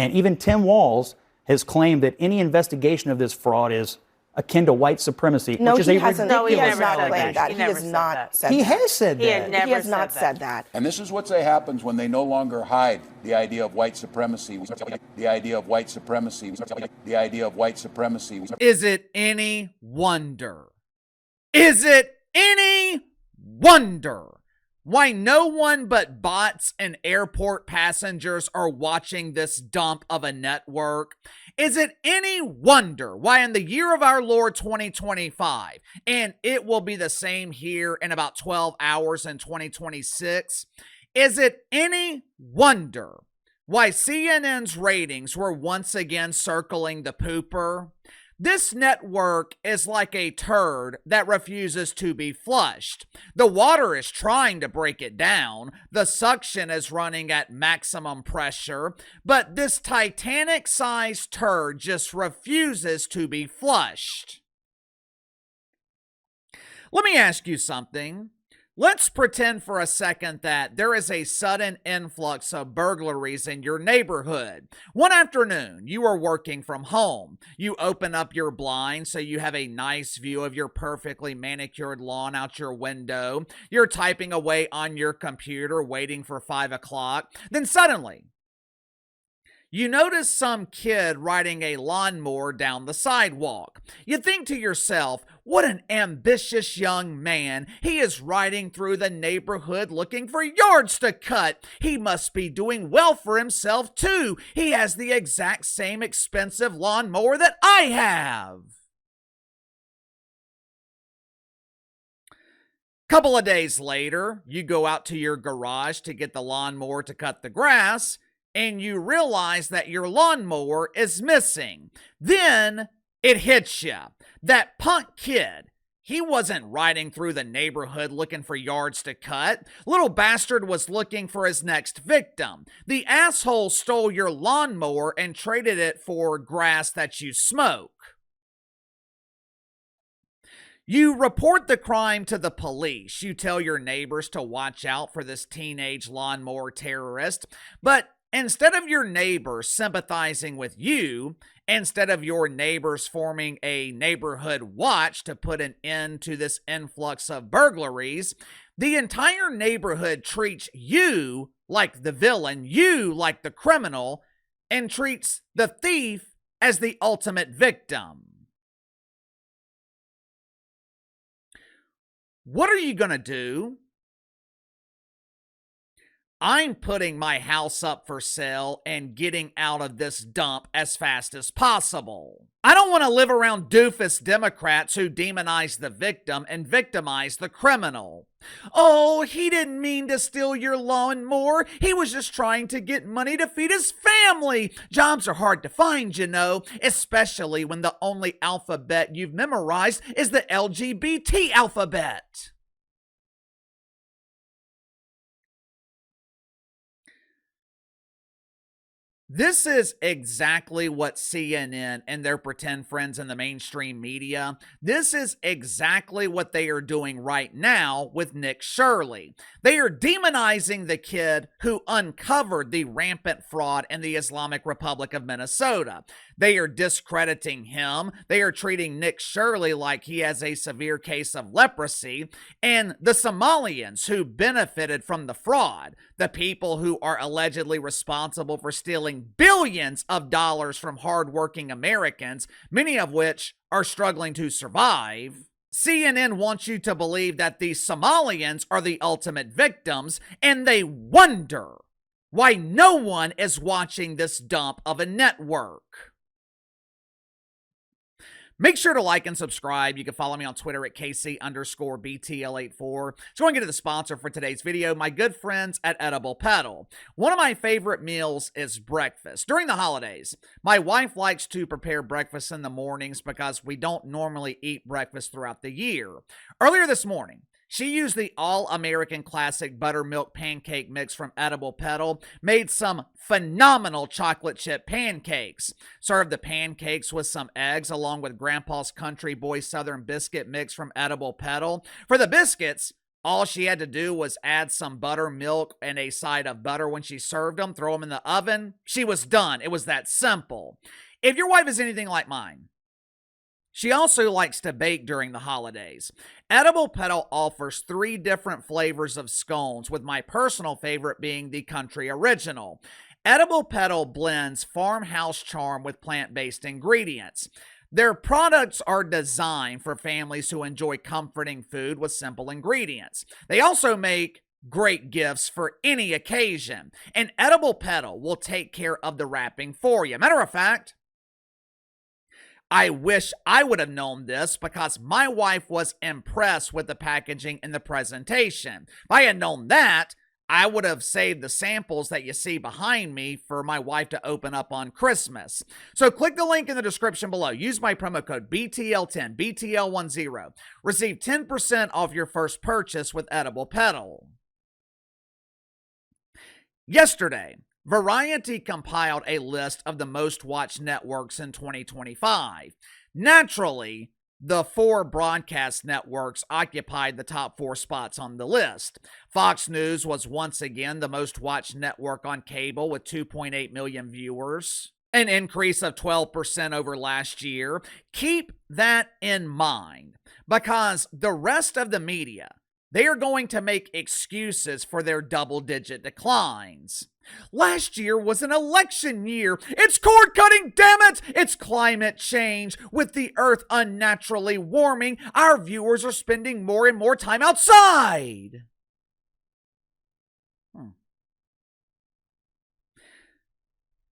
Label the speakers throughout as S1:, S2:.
S1: And even Tim Walz has claimed that any investigation of this fraud is akin to white supremacy,
S2: no,
S1: which is
S2: he
S1: a
S2: hasn't.
S1: ridiculous
S2: He has not
S1: allegation.
S2: claimed that. He has not said that.
S1: He has said that.
S2: He has not said that.
S3: And this is what happens when they no longer hide the idea of white supremacy. The idea of white supremacy. The idea of white supremacy.
S4: Is it any wonder? Is it any wonder why no one but bots and airport passengers are watching this dump of a network? Is it any wonder why in the year of our Lord 2025, and it will be the same here in about 12 hours in 2026, is it any wonder why CNN's ratings were once again circling the pooper? This network is like a turd that refuses to be flushed. The water is trying to break it down. The suction is running at maximum pressure, but this Titanic-sized turd just refuses to be flushed. Let me ask you something. Let's pretend for a second that there is a sudden influx of burglaries in your neighborhood. One afternoon, you are working from home. You open up your blind so you have a nice view of your perfectly manicured lawn out your window. You're typing away on your computer, waiting for 5 o'clock. Then suddenly, you notice some kid riding a lawnmower down the sidewalk. You think to yourself, what an ambitious young man. He is riding through the neighborhood looking for yards to cut. He must be doing well for himself too. He has the exact same expensive lawnmower that I have. Couple of days later, you go out to your garage to get the lawnmower to cut the grass, and you realize that your lawnmower is missing. Then it hits you. That punk kid, he wasn't riding through the neighborhood looking for yards to cut. Little bastard was looking for his next victim. The asshole stole your lawnmower and traded it for grass that you smoke. You report the crime to the police. You tell your neighbors to watch out for this teenage lawnmower terrorist, but instead of your neighbors sympathizing with you, instead of your neighbors forming a neighborhood watch to put an end to this influx of burglaries, the entire neighborhood treats you like the villain, you like the criminal, and treats the thief as the ultimate victim. What are you going to do? I'm putting my house up for sale and getting out of this dump as fast as possible. I don't want to live around doofus Democrats who demonize the victim and victimize the criminal. Oh, he didn't mean to steal your lawnmower. He was just trying to get money to feed his family. Jobs are hard to find, you know, especially when the only alphabet you've memorized is the LGBT alphabet. This is exactly what CNN and their pretend friends in the mainstream media, this is exactly what they are doing right now with Nick Shirley. They are demonizing the kid who uncovered the rampant fraud in the Islamic Republic of Minnesota. They are discrediting him. They are treating Nick Shirley like he has a severe case of leprosy. And the Somalians who benefited from the fraud, the people who are allegedly responsible for stealing billions of dollars from hardworking Americans, many of which are struggling to survive. CNN wants you to believe that the Somalians are the ultimate victims, and they wonder why no one is watching this dump of a network. Make sure to like and subscribe. You can follow me on Twitter at KC_BTL84. So going to get to the sponsor for today's video, my good friends at Edible Pedal. One of my favorite meals is breakfast. During the holidays, my wife likes to prepare breakfast in the mornings because we don't normally eat breakfast throughout the year. Earlier this morning, she used the All-American Classic Buttermilk Pancake Mix from Edible Pedal, made some phenomenal chocolate chip pancakes, served the pancakes with some eggs along with Grandpa's Country Boy Southern Biscuit Mix from Edible Pedal. For the biscuits, All she had to do was add some buttermilk and a side of butter when she served them, throw them in the oven. She was done. It was that simple. If your wife is anything like mine, she also likes to bake during the holidays. Edible Petal offers 3 different flavors of scones, with my personal favorite being the country original. Edible Petal blends farmhouse charm with plant-based ingredients. Their products are designed for families who enjoy comforting food with simple ingredients. They also make great gifts for any occasion. And Edible Petal will take care of the wrapping for you. Matter of fact, I wish I would have known this because my wife was impressed with the packaging and the presentation. If I had known that, I would have saved the samples that you see behind me for my wife to open up on Christmas. So click the link in the description below. Use my promo code BTL10, BTL10. Receive 10% off your first purchase with Edible Petal. Yesterday, Variety compiled a list of the most watched networks in 2025. Naturally, the 4 broadcast networks occupied the top 4 spots on the list. Fox News was once again the most watched network on cable with 2.8 million viewers, an increase of 12% over last year. Keep that in mind because the rest of the media, they are going to make excuses for their double-digit declines. Last year was an election year. It's cord cutting, damn it! It's climate change. With the earth unnaturally warming, our viewers are spending more and more time outside.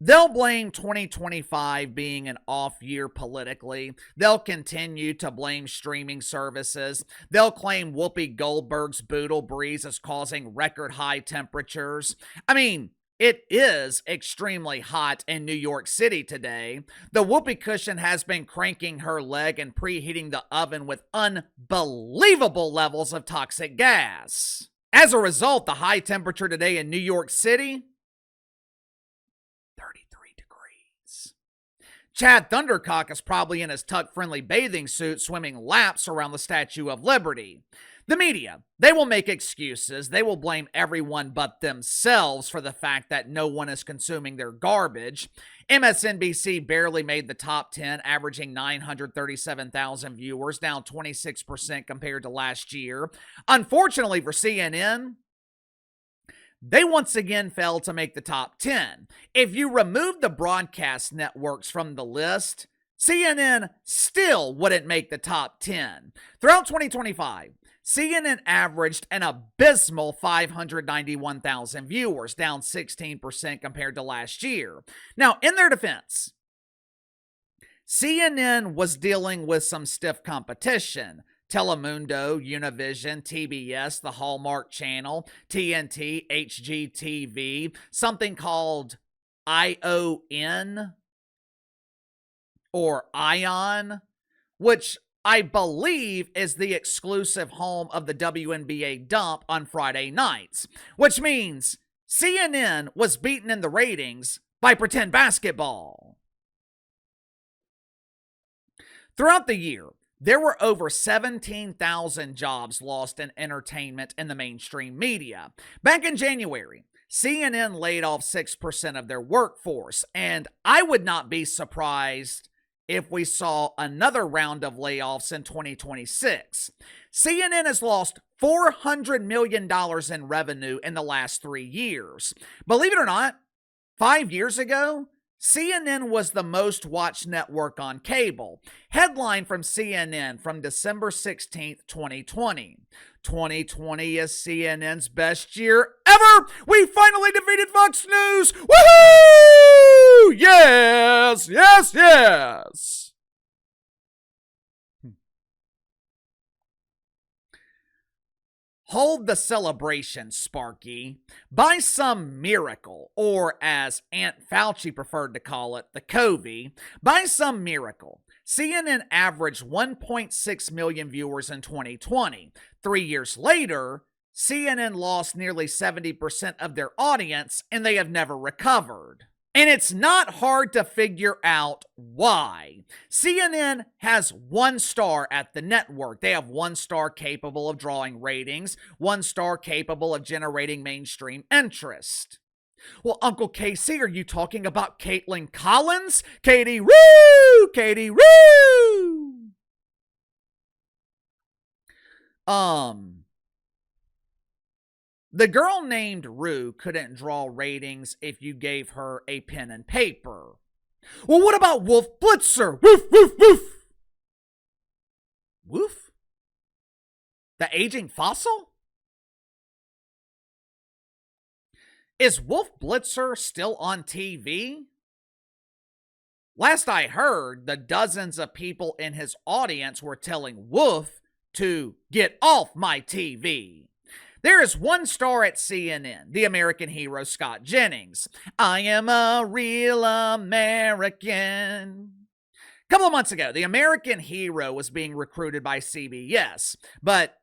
S4: They'll blame 2025 being an off year politically. They'll continue to blame streaming services. They'll claim Whoopi Goldberg's boodle breeze is causing record high temperatures. I mean, it is extremely hot in New York City today. The whoopee cushion has been cranking her leg and preheating the oven with unbelievable levels of toxic gas. As a result, the high temperature today in New York City, 33 degrees. Chad Thundercock is probably in his tuck-friendly bathing suit swimming laps around the Statue of Liberty. The media, they will make excuses. They will blame everyone but themselves for the fact that no one is consuming their garbage. MSNBC barely made the top 10, averaging 937,000 viewers, down 26% compared to last year. Unfortunately for CNN, they once again failed to make the top 10. If you remove the broadcast networks from the list, CNN still wouldn't make the top 10. Throughout 2025, CNN averaged an abysmal 591,000 viewers, down 16% compared to last year. Now, in their defense, CNN was dealing with some stiff competition. Telemundo, Univision, TBS, the Hallmark Channel, TNT, HGTV, something called ION or ION, which I believe is the exclusive home of the WNBA dump on Friday nights, which means CNN was beaten in the ratings by pretend basketball. Throughout the year, there were over 17,000 jobs lost in entertainment in the mainstream media. Back in January, CNN laid off 6% of their workforce, and I would not be surprised if we saw another round of layoffs in 2026. CNN has lost $400 million in revenue in the last 3 years. Believe it or not, 5 years ago, CNN was the most watched network on cable. Headline from CNN from December 16th, 2020. 2020 is CNN's best year ever! We finally defeated Fox News! Woohoo! Yes! Yes! Yes! Hold the celebration, Sparky. By some miracle, or as Aunt Fauci preferred to call it, the COVID, by some miracle, CNN averaged 1.6 million viewers in 2020. 3 years later, CNN lost nearly 70% of their audience, and they have never recovered. And it's not hard to figure out why. CNN has one star at the network. They have one star capable of drawing ratings, one star capable of generating mainstream interest. Well, Uncle KC, are you talking about Caitlin Collins? Katie Roo! Katie Roo! The girl named Rue couldn't draw ratings if you gave her a pen and paper. Well, what about Wolf Blitzer? Woof, woof, woof. Woof? The aging fossil? Is Wolf Blitzer still on TV? Last I heard, the dozens of people in his audience were telling Wolf to get off my TV. There is one star at CNN, the American hero Scott Jennings. I am a real American. A couple of months ago, the American hero was being recruited by CBS, but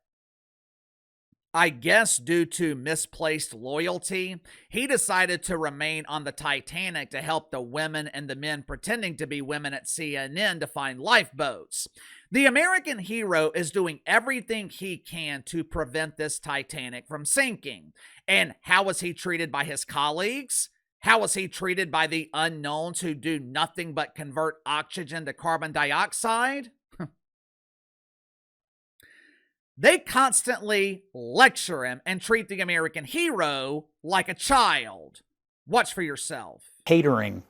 S4: I guess due to misplaced loyalty, he decided to remain on the Titanic to help the women and the men pretending to be women at CNN to find lifeboats. The American hero is doing everything he can to prevent this Titanic from sinking. And how was he treated by his colleagues? How was he treated by the unknowns who do nothing but convert oxygen to carbon dioxide? They constantly lecture him and treat the American hero like a child. Watch for yourself.
S1: Catering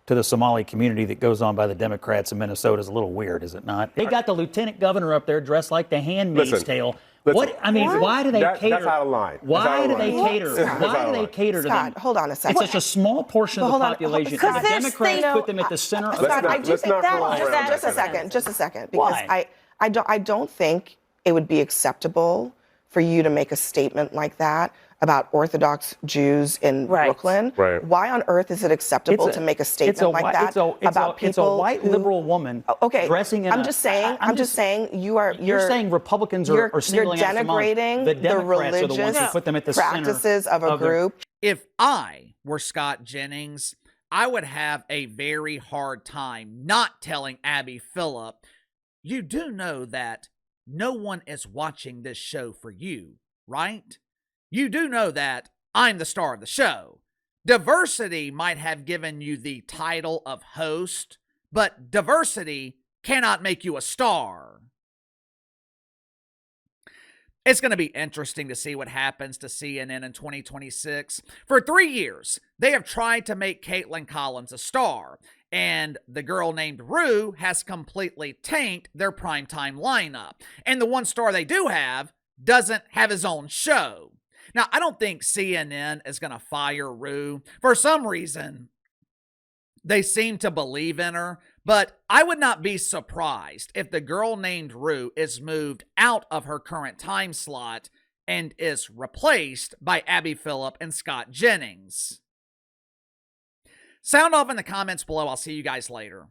S1: to the Somali community that goes on by the Democrats in Minnesota is a little weird, is it not? They got the lieutenant governor up there dressed like the Handmaid's Tale. Why do they cater?
S5: That's out of line.
S1: Why do they cater? Why do they cater to them?
S2: Scott, hold on a second.
S1: It's such a small portion of the population. And the Democrats put them at the center of
S2: Scott, I do
S5: let's
S2: think
S5: not
S2: that.
S5: roll around
S2: Just a
S5: that.
S2: second. Just a second. Because
S1: Why?
S2: I don't think it would be acceptable for you to make a statement like that about Orthodox Jews in Brooklyn.
S5: Right.
S2: Why on earth is it acceptable to make a statement like that about people?
S1: It's a white liberal woman dressing in
S2: I'm just saying
S1: you're saying Republicans are singling out Somalis.
S2: denigrating
S1: The
S2: the
S1: Democrats are the ones who
S2: religious
S1: put them at the
S2: practices
S1: center
S2: of a group.
S4: If I were Scott Jennings, I would have a very hard time not telling Abby Phillip, you do know that no one is watching this show for you, right? You do know that I'm the star of the show. Diversity might have given you the title of host, but diversity cannot make you a star. It's going to be interesting to see what happens to CNN in 2026. For 3 years, they have tried to make Caitlin Collins a star, and the girl named Rue has completely tanked their primetime lineup. And the one star they do have doesn't have his own show. Now, I don't think CNN is going to fire Rue. For some reason, they seem to believe in her, but I would not be surprised if the girl named Rue is moved out of her current time slot and is replaced by Abby Phillip and Scott Jennings. Sound off in the comments below. I'll see you guys later.